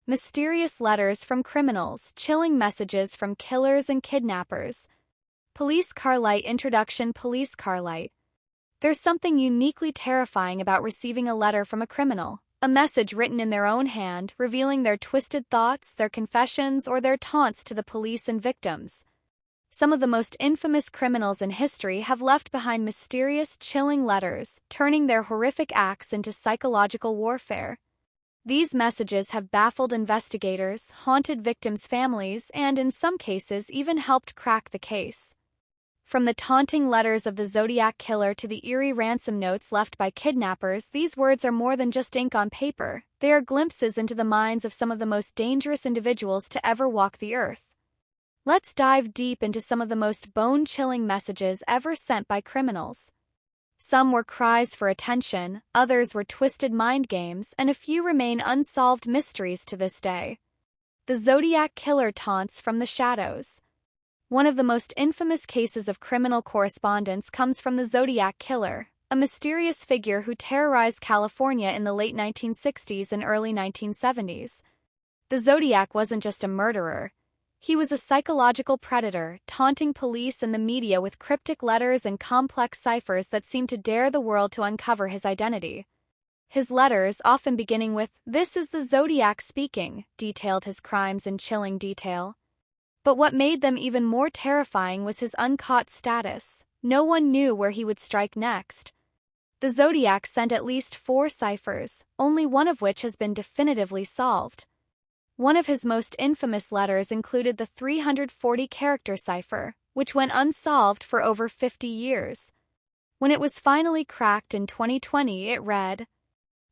Mysterious letters from criminals, chilling messages from killers and kidnappers. Police car light introduction. Police car light. There's something uniquely terrifying about receiving a letter from a criminal, a message written in their own hand, revealing their twisted thoughts, their confessions, or their taunts to the police and victims. Some of the most infamous criminals in history have left behind mysterious, chilling letters, turning their horrific acts into psychological warfare. These messages have baffled investigators, haunted victims' families, and in some cases even helped crack the case. From the taunting letters of the Zodiac Killer to the eerie ransom notes left by kidnappers, these words are more than just ink on paper. They are glimpses into the minds of some of the most dangerous individuals to ever walk the earth. Let's dive deep into some of the most bone-chilling messages ever sent by criminals. Some were cries for attention, others were twisted mind games, and a few remain unsolved mysteries to this day. The Zodiac Killer taunts from the shadows. One of the most infamous cases of criminal correspondence comes from the Zodiac Killer, a mysterious figure who terrorized California in the late 1960s and early 1970s. The Zodiac wasn't just a murderer. He was a psychological predator, taunting police and the media with cryptic letters and complex ciphers that seemed to dare the world to uncover his identity. His letters, often beginning with, "This is the Zodiac speaking," detailed his crimes in chilling detail. But what made them even more terrifying was his uncaught status. No one knew where he would strike next. The Zodiac sent at least 4 ciphers, only one of which has been definitively solved. One of his most infamous letters included the 340-character cipher, which went unsolved for over 50 years. When it was finally cracked in 2020, it read,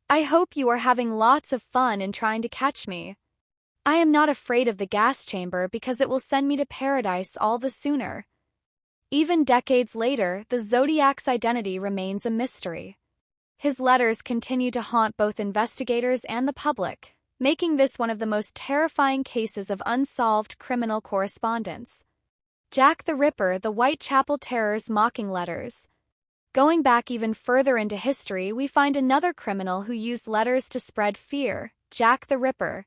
"I hope you are having lots of fun in trying to catch me. I am not afraid of the gas chamber because it will send me to paradise all the sooner." Even decades later, the Zodiac's identity remains a mystery. His letters continue to haunt both investigators and the public, making this one of the most terrifying cases of unsolved criminal correspondence. Jack the Ripper, the Whitechapel Terror's mocking letters. Going back even further into history, we find another criminal who used letters to spread fear, Jack the Ripper.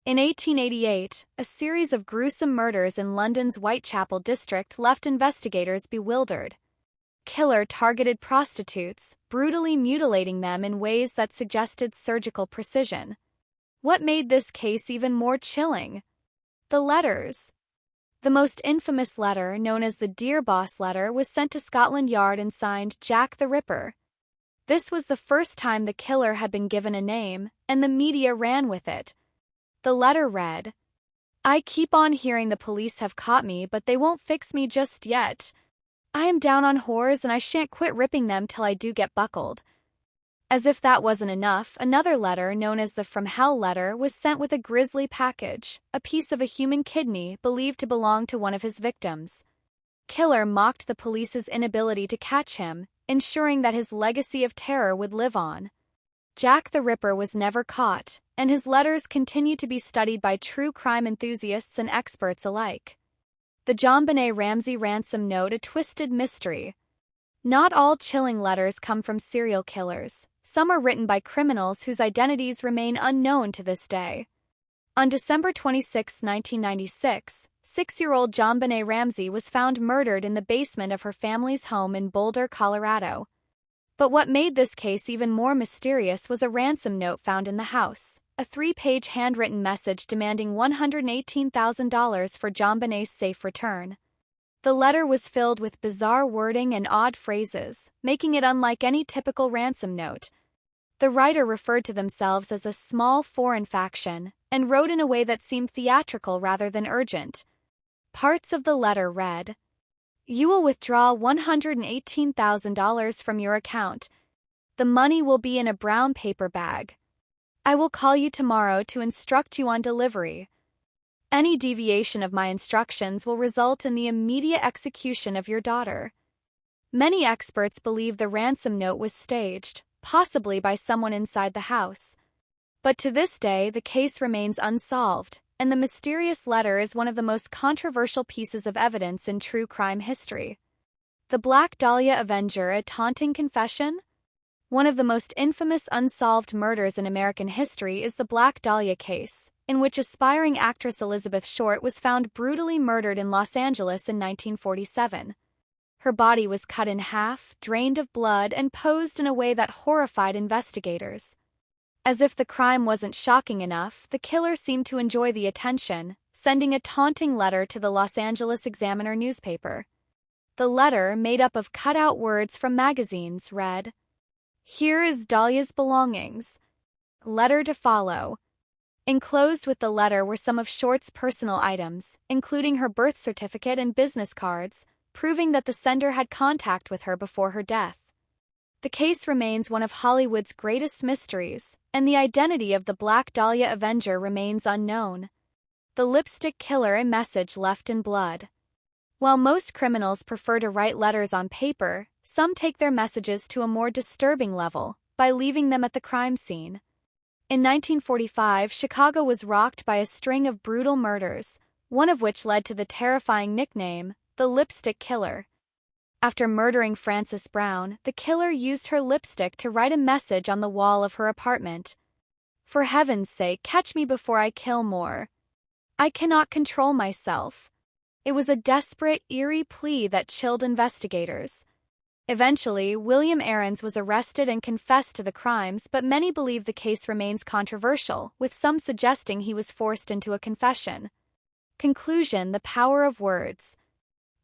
In 1888, a series of gruesome murders in London's Whitechapel district left investigators bewildered. Killer targeted prostitutes, brutally mutilating them in ways that suggested surgical precision. What made this case even more chilling? The letters. The most infamous letter, known as the Dear Boss letter, was sent to Scotland Yard and signed Jack the Ripper. This was the first time the killer had been given a name, and the media ran with it. The letter read, "I keep on hearing the police have caught me, but they won't fix me just yet. I am down on whores and I shan't quit ripping them till I do get buckled." As if that wasn't enough, another letter, known as the From Hell letter, was sent with a grisly package, a piece of a human kidney believed to belong to one of his victims. Killer mocked the police's inability to catch him, ensuring that his legacy of terror would live on. Jack the Ripper was never caught, and his letters continue to be studied by true crime enthusiasts and experts alike. The JonBenet Ramsey ransom note, a twisted mystery. Not all chilling letters come from serial killers. Some are written by criminals whose identities remain unknown to this day. On December 26, 1996, 6-year-old JonBenet Ramsey was found murdered in the basement of her family's home in Boulder, Colorado. But what made this case even more mysterious was a ransom note found in the house, a 3-page handwritten message demanding $118,000 for JonBenet's safe return. The letter was filled with bizarre wording and odd phrases, making it unlike any typical ransom note. The writer referred to themselves as a small foreign faction, and wrote in a way that seemed theatrical rather than urgent. Parts of the letter read, "You will withdraw $118,000 from your account. The money will be in a brown paper bag. I will call you tomorrow to instruct you on delivery. Any deviation of my instructions will result in the immediate execution of your daughter." Many experts believe the ransom note was staged, possibly by someone inside the house. But to this day, the case remains unsolved, and the mysterious letter is one of the most controversial pieces of evidence in true crime history. The Black Dahlia Avenger, a taunting confession? One of the most infamous unsolved murders in American history is the Black Dahlia case, in which aspiring actress Elizabeth Short was found brutally murdered in Los Angeles in 1947. Her body was cut in half, drained of blood, and posed in a way that horrified investigators. As if the crime wasn't shocking enough, the killer seemed to enjoy the attention, sending a taunting letter to the Los Angeles Examiner newspaper. The letter, made up of cut-out words from magazines, read, "Here is Dahlia's belongings. Letter to follow." Enclosed with the letter were some of Short's personal items, including her birth certificate and business cards, proving that the sender had contact with her before her death. The case remains one of Hollywood's greatest mysteries, and the identity of the Black Dahlia Avenger remains unknown. The lipstick killer, a message left in blood. While most criminals prefer to write letters on paper, some take their messages to a more disturbing level by leaving them at the crime scene. In 1945, Chicago was rocked by a string of brutal murders, one of which led to the terrifying nickname, the Lipstick Killer. After murdering Frances Brown, the killer used her lipstick to write a message on the wall of her apartment. "For heaven's sake, catch me before I kill more. I cannot control myself." It was a desperate, eerie plea that chilled investigators. Eventually, William Aarons was arrested and confessed to the crimes, but many believe the case remains controversial, with some suggesting he was forced into a confession. Conclusion: the power of words.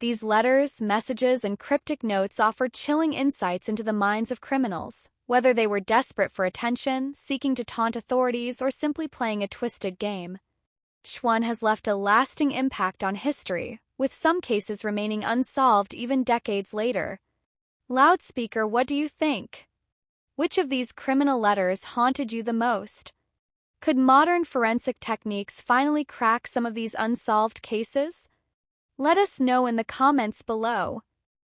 These letters, messages, and cryptic notes offered chilling insights into the minds of criminals, whether they were desperate for attention, seeking to taunt authorities, or simply playing a twisted game. Each one has left a lasting impact on history, with some cases remaining unsolved even decades later. Loudspeaker, what do you think? Which of these criminal letters haunted you the most? Could modern forensic techniques finally crack some of these unsolved cases? Let us know in the comments below.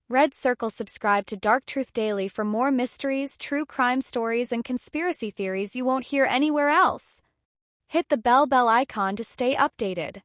Red Circle, subscribe to Dark Truth Daily for more mysteries, true crime stories, and conspiracy theories you won't hear anywhere else. Hit the bell icon to stay updated.